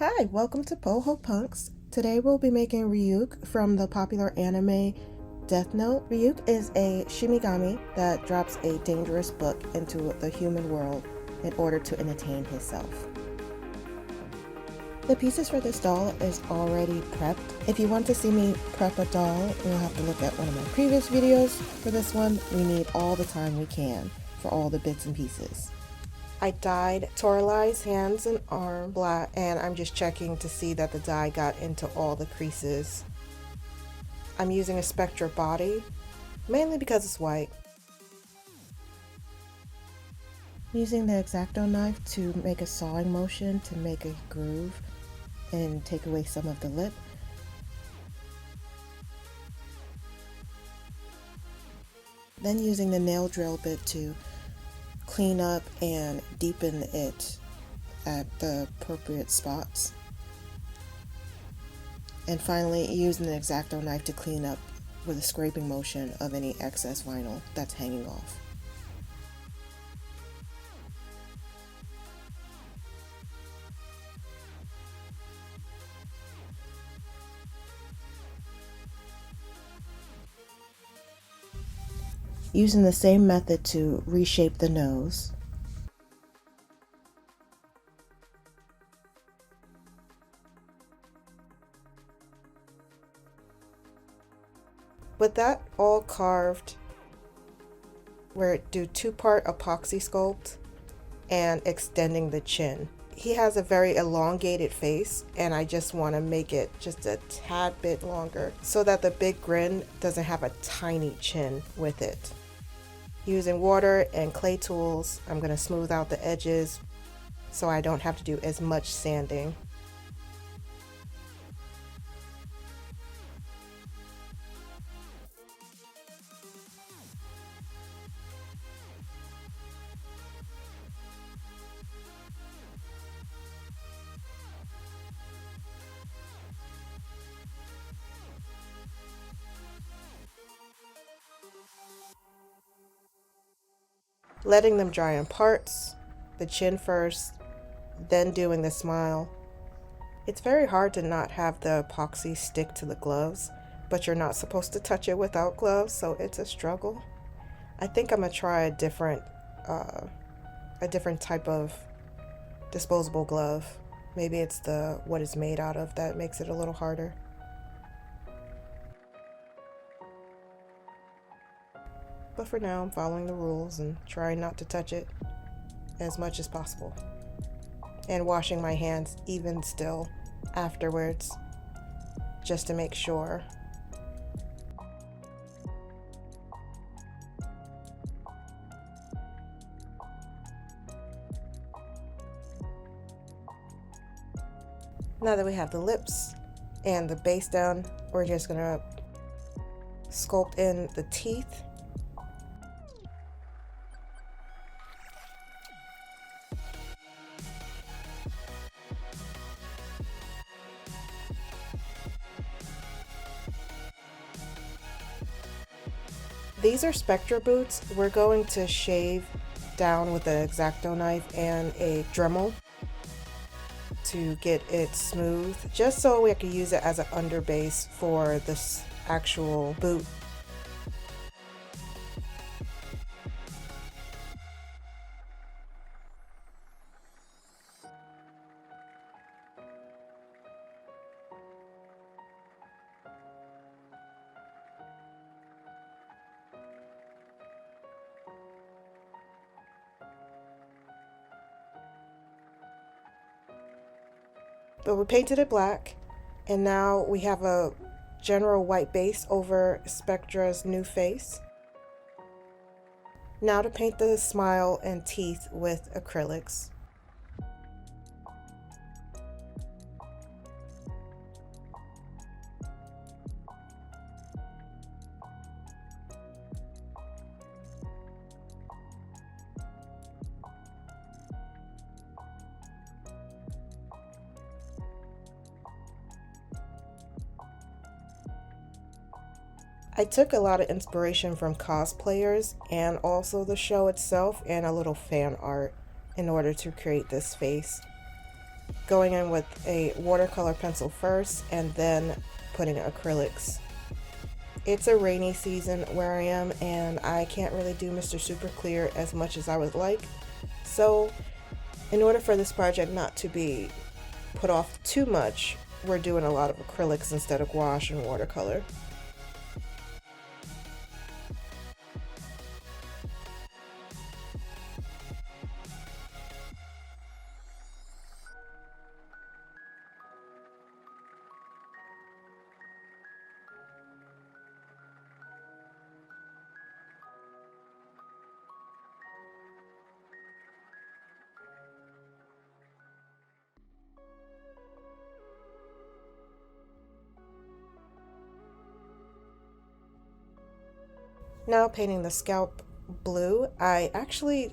Hi, welcome to Poho Punks. Today we'll be making RYUK from the popular anime Death Note. RYUK is a shimigami that drops a dangerous book into the human world in order to entertain himself. The pieces for this doll is already prepped. If you want to see me prep a doll, you'll have to look at one of my previous videos. For this one, we need all the time we can for all the bits and pieces. I dyed Toralei's hands and arm black, and I'm just checking to see that the dye got into all the creases. I'm using a Spectra body, mainly because it's white. Using the X-Acto knife to make a sawing motion to make a groove and take away some of the lip. Then using the nail drill bit to clean up and deepen it at the appropriate spots. And finally using the X-Acto knife to clean up with a scraping motion of any excess vinyl that's hanging off. Using the same method to reshape the nose. With that all carved, we're do two-part Apoxy Sculpt and extending the chin. He has a very elongated face, and I just want to make it just a tad bit longer so that the big grin doesn't have a tiny chin with it. Using water and clay tools, I'm going to smooth out the edges so I don't have to do as much sanding. Letting them dry in parts, the chin first, then doing the smile. It's very hard to not have the epoxy stick to the gloves, but you're not supposed to touch it without gloves, so it's a struggle. I think I'm gonna try a different type of disposable glove. Maybe it's the what it's made out of that makes it a little harder. But for now, I'm following the rules and trying not to touch it as much as possible. And washing my hands even still afterwards, just to make sure. Now that we have the lips and the base down, we're just gonna sculpt in the teeth. These are Spectra boots. We're going to shave down with an X-Acto knife and a Dremel to get it smooth, just so we can use it as an underbase for this actual boot. But we painted it black, and now we have a general white base over Spectra's new face. Now to paint the smile and teeth with acrylics. I took a lot of inspiration from cosplayers and also the show itself and a little fan art in order to create this face. going in with a watercolor pencil first and then putting acrylics. It's a rainy season where I am, and I can't really do Mr. Super Clear as much as I would like. So in order for this project not to be put off too much, we're doing a lot of acrylics instead of gouache and watercolor. Now painting the scalp blue, I actually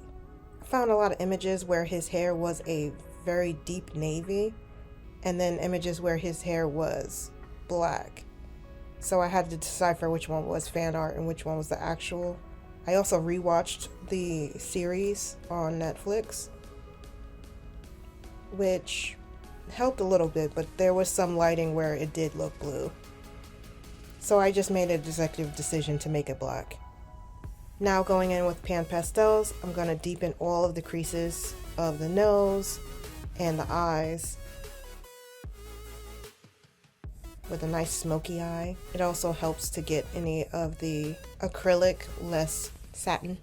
found a lot of images where his hair was a very deep navy, and then images where his hair was black. So I had to decipher which one was fan art and which one was the actual. I also rewatched the series on Netflix, which helped a little bit, but there was some lighting where it did look blue. So I just made a executive decision to make it black. Now going in with pan pastels, I'm going to deepen all of the creases of the nose and the eyes with a nice smoky eye. It also helps to get any of the acrylic less satin.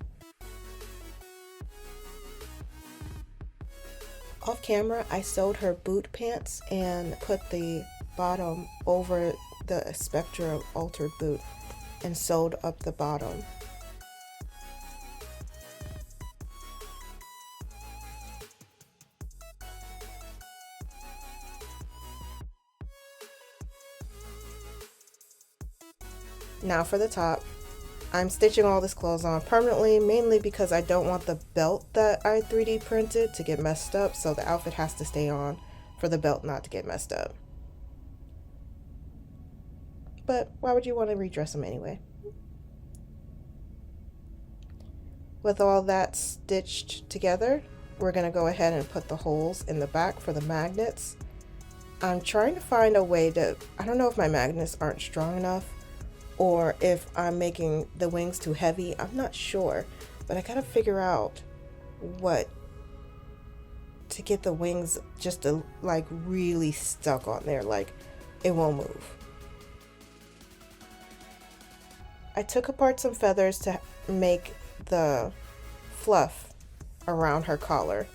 Off camera, I sewed her boot pants and put the bottom over the Spectra altered boot and sewed up the bottom. Now for the top, I'm stitching all this clothes on permanently, mainly because I don't want the belt that I 3D printed to get messed up, so the outfit has to stay on for the belt not to get messed up. But why would you want to redress them anyway? With all that stitched together, we're going to go ahead and put the holes in the back for the magnets. I'm trying to find a way to, I don't know if my magnets aren't strong enough or if I'm making the wings too heavy. I'm not sure, but I gotta figure out what to get the wings just to like really stuck on there, like it won't move. I took apart some feathers to make the fluff around her collar.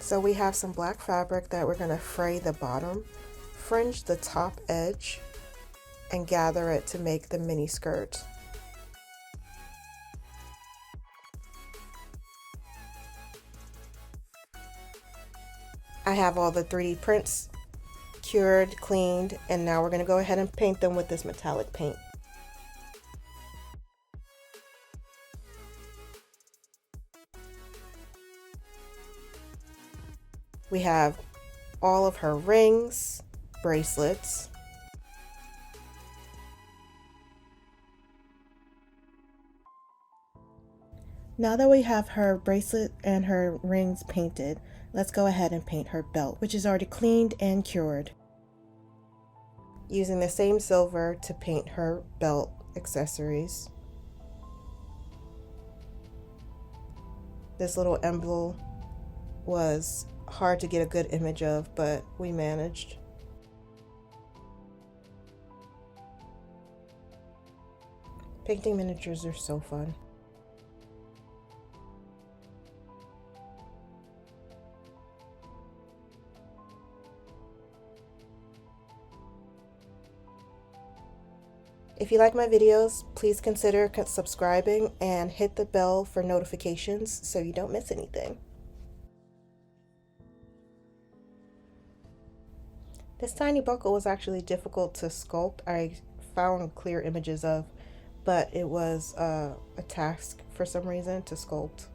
So we have some black fabric that we're going to fray the bottom, fringe the top edge, and gather it to make the mini skirt. I have all the 3D prints cured, cleaned, and now we're going to go ahead and paint them with this metallic paint. We have all of her rings, bracelets, now that we have her bracelet and her rings painted, let's go ahead and paint her belt, which is already cleaned and cured. Using the same silver to paint her belt accessories. This little emblem was hard to get a good image of, but we managed. Painting miniatures are so fun. If you like my videos, please consider subscribing and hit the bell for notifications so you don't miss anything. This tiny buckle was actually difficult to sculpt. I found clear images of, but it was a task for some reason to sculpt.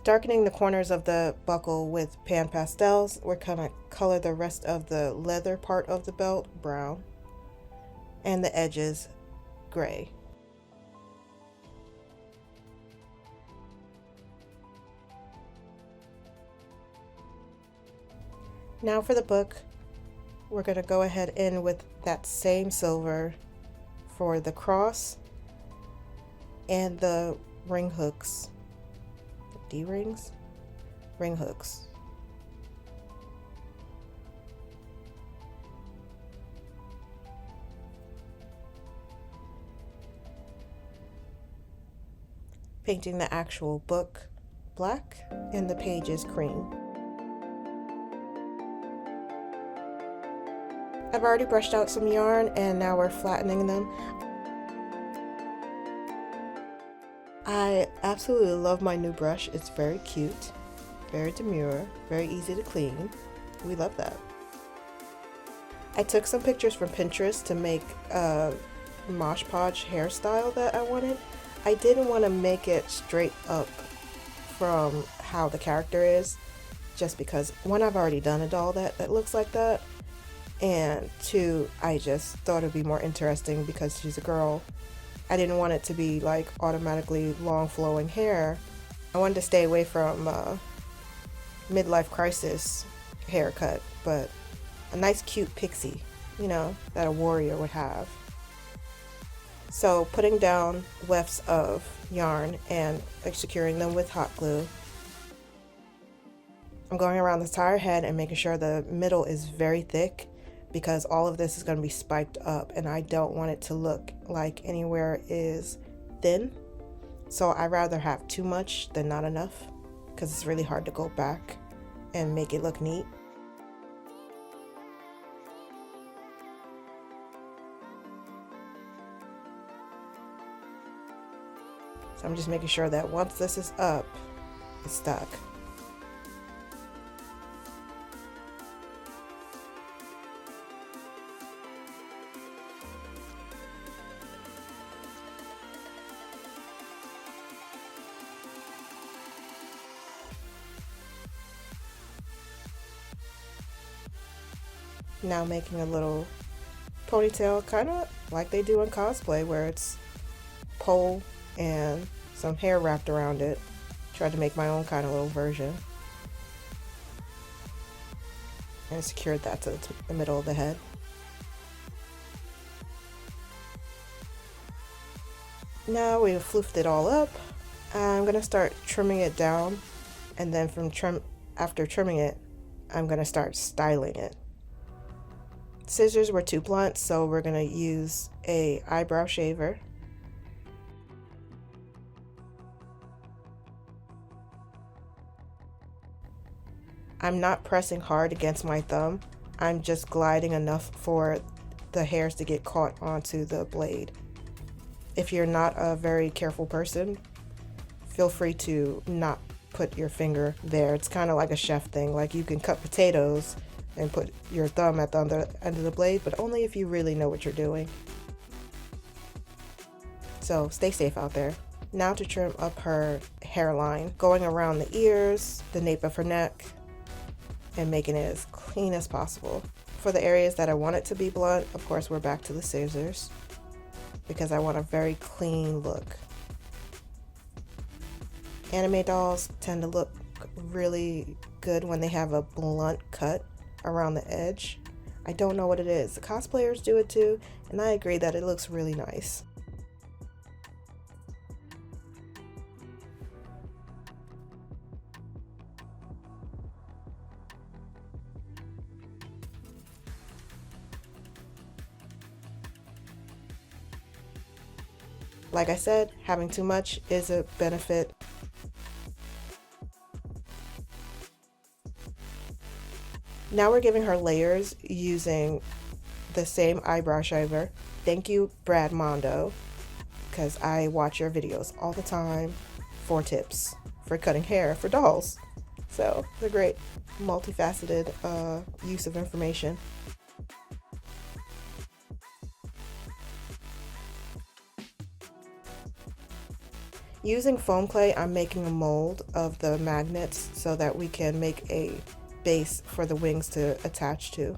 Darkening the corners of the buckle with pan pastels, we're gonna color the rest of the leather part of the belt brown and the edges gray. Now for the book, we're going to go ahead in with that same silver for the cross and the ring hooks. D-rings? Ring hooks. Painting the actual book black and the pages cream. I've already brushed out some yarn and now we're flattening them. I absolutely love my new brush. It's very cute, very demure, very easy to clean. We love that. I took some pictures from Pinterest to make a Mosh Podge hairstyle that I wanted. I didn't want to make it straight up from how the character is, just because one, I've already done a doll that looks like that, and two, I just thought it'd be more interesting because she's a girl. I didn't want it to be like automatically long flowing hair. I wanted to stay away from midlife crisis haircut, but a nice cute pixie, you know, that a warrior would have. So putting down wefts of yarn and securing them with hot glue. I'm going around the entire head and making sure the middle is very thick, because all of this is going to be spiked up and I don't want it to look like anywhere is thin. So I rather have too much than not enough, because it's really hard to go back and make it look neat. So I'm just making sure that once this is up, it's stuck. Now making a little ponytail, kind of like they do in cosplay, where it's pole and some hair wrapped around it. Tried to make my own kind of little version. And secured that to the middle of the head. Now we've floofed it all up. I'm gonna start trimming it down, and then after trimming it, I'm gonna start styling it. Scissors were too blunt, so we're gonna use a eyebrow shaver. I'm not pressing hard against my thumb. I'm just gliding enough for the hairs to get caught onto the blade. If you're not a very careful person, feel free to not put your finger there. It's kind of like a chef thing. Like, you can cut potatoes and put your thumb at the end of the blade, but only if you really know what you're doing. So stay safe out there. Now to trim up her hairline, going around the ears, the nape of her neck, and making it as clean as possible. For the areas that I want it to be blunt, of course, we're back to the scissors, because I want a very clean look. Anime dolls tend to look really good when they have a blunt cut around the edge. I don't know what it is. The cosplayers do it too, and I agree that it looks really nice. Like I said, having too much is a benefit. Now we're giving her layers using the same eyebrow shaver. Thank you, Brad Mondo, because I watch your videos all the time for tips for cutting hair for dolls. So it's a great multifaceted use of information. Using foam clay, I'm making a mold of the magnets so that we can make a base for the wings to attach to.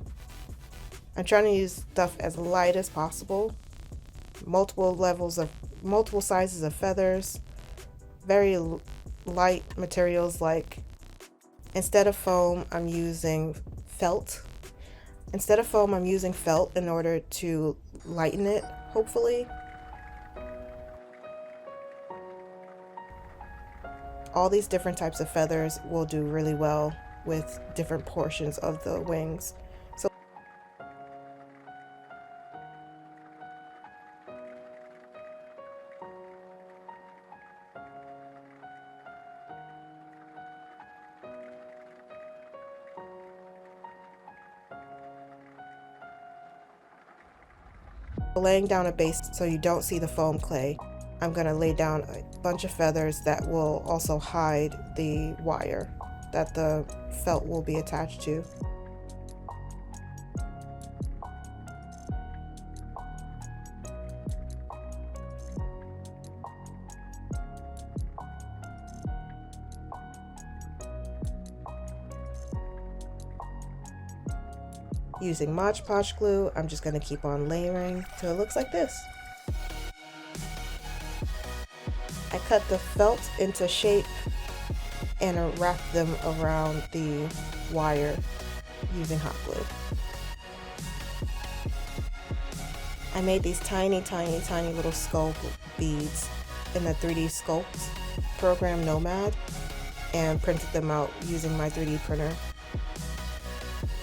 I'm trying to use stuff as light as possible multiple sizes of feathers, very light materials. Like instead of foam, I'm using felt. Instead of foam, I'm using felt in order to lighten it, hopefully. All these different types of feathers will do really well with different portions of the wings. So laying down a base so you don't see the foam clay, I'm going to lay down a bunch of feathers that will also hide the wire that the felt will be attached to. Using Mod Podge glue, I'm just going to keep on layering till it looks like this. I cut the felt into shape and wrap them around the wire using hot glue. I made these tiny little sculpt beads in the 3D Sculpt program Nomad and printed them out using my 3D printer.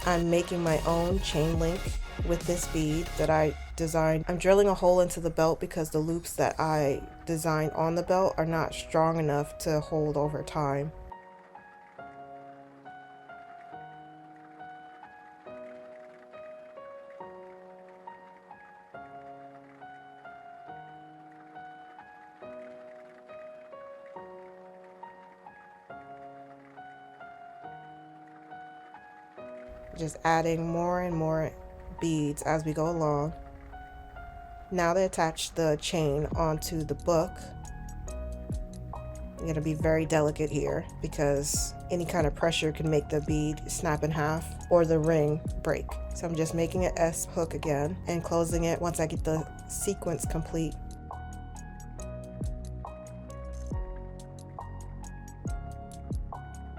I'm making my own chain link with this bead that I designed. I'm drilling a hole into the belt because the loops that I designed on the belt are not strong enough to hold over time. Just adding more and more beads as we go along. Now to attach the chain onto the book, I'm going to be very delicate here because any kind of pressure can make the bead snap in half or the ring break. So I'm just making an S hook again and closing it once I get the sequence complete.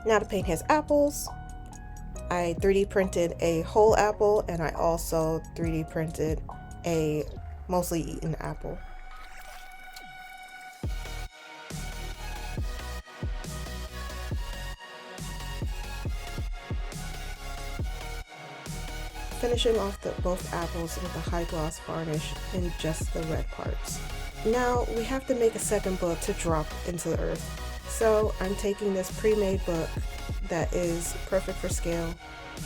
Now to paint his apples, I 3D printed a whole apple and I also 3D printed a mostly eaten apple. Finishing off both apples with a high gloss varnish in just the red parts. Now we have to make a second book to drop into the earth. So I'm taking this pre-made book that is perfect for scale,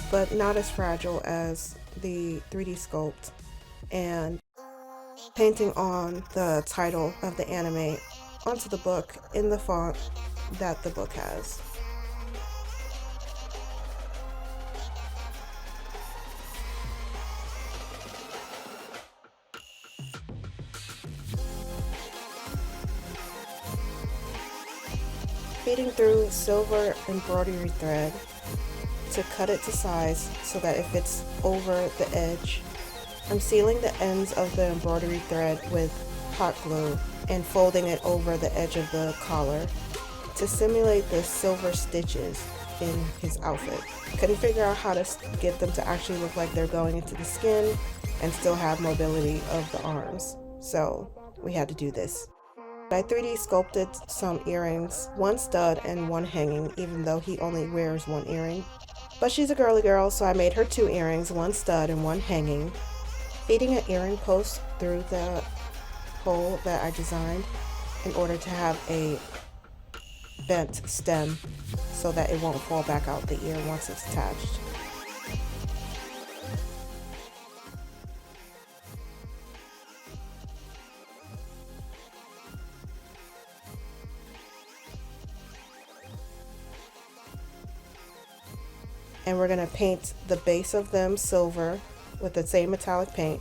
but not as fragile as the 3D Sculpt, and painting on the title of the anime onto the book in the font that the book has. Feeding through silver embroidery thread to cut it to size so that it fits over the edge. I'm sealing the ends of the embroidery thread with hot glue and folding it over the edge of the collar to simulate the silver stitches in his outfit. Couldn't figure out how to get them to actually look like they're going into the skin and still have mobility of the arms, so we had to do this. I 3D sculpted some earrings, one stud and one hanging, even though he only wears one earring. But she's a girly girl, so I made her 2 earrings, one stud and one hanging, feeding an earring post through the hole that I designed in order to have a bent stem so that it won't fall back out the ear once it's attached. And we're going to paint the base of them silver with the same metallic paint.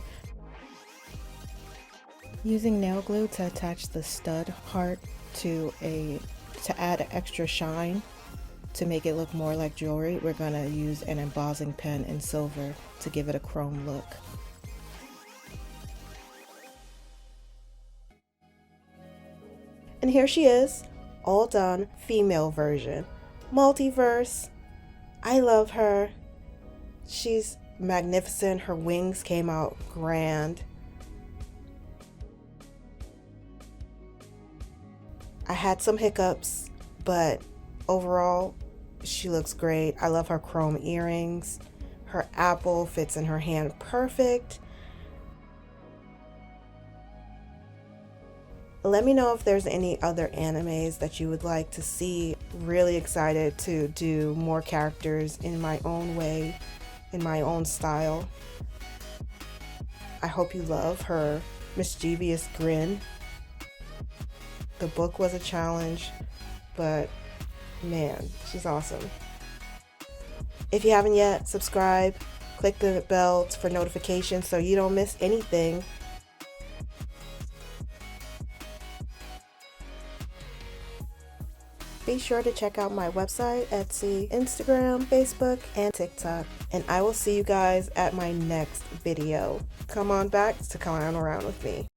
Using nail glue to attach the stud heart to add an extra shine to make it look more like jewelry, we're going to use an embossing pen in silver to give it a chrome look. And here she is, all done, female version. Multiverse. I love her. She's magnificent. Her wings came out grand. I had some hiccups, but overall, she looks great. I love her chrome earrings. Her apple fits in her hand perfect. Let me know if there's any other animes that you would like to see. Really excited to do more characters in my own way, in my own style. I hope you love her mischievous grin. The book was a challenge, but man, she's awesome. If you haven't yet, subscribe, click the bell for notifications so you don't miss anything. Be sure to check out my website, Etsy, Instagram, Facebook, and TikTok. And I will see you guys at my next video. Come on back to clown around with me.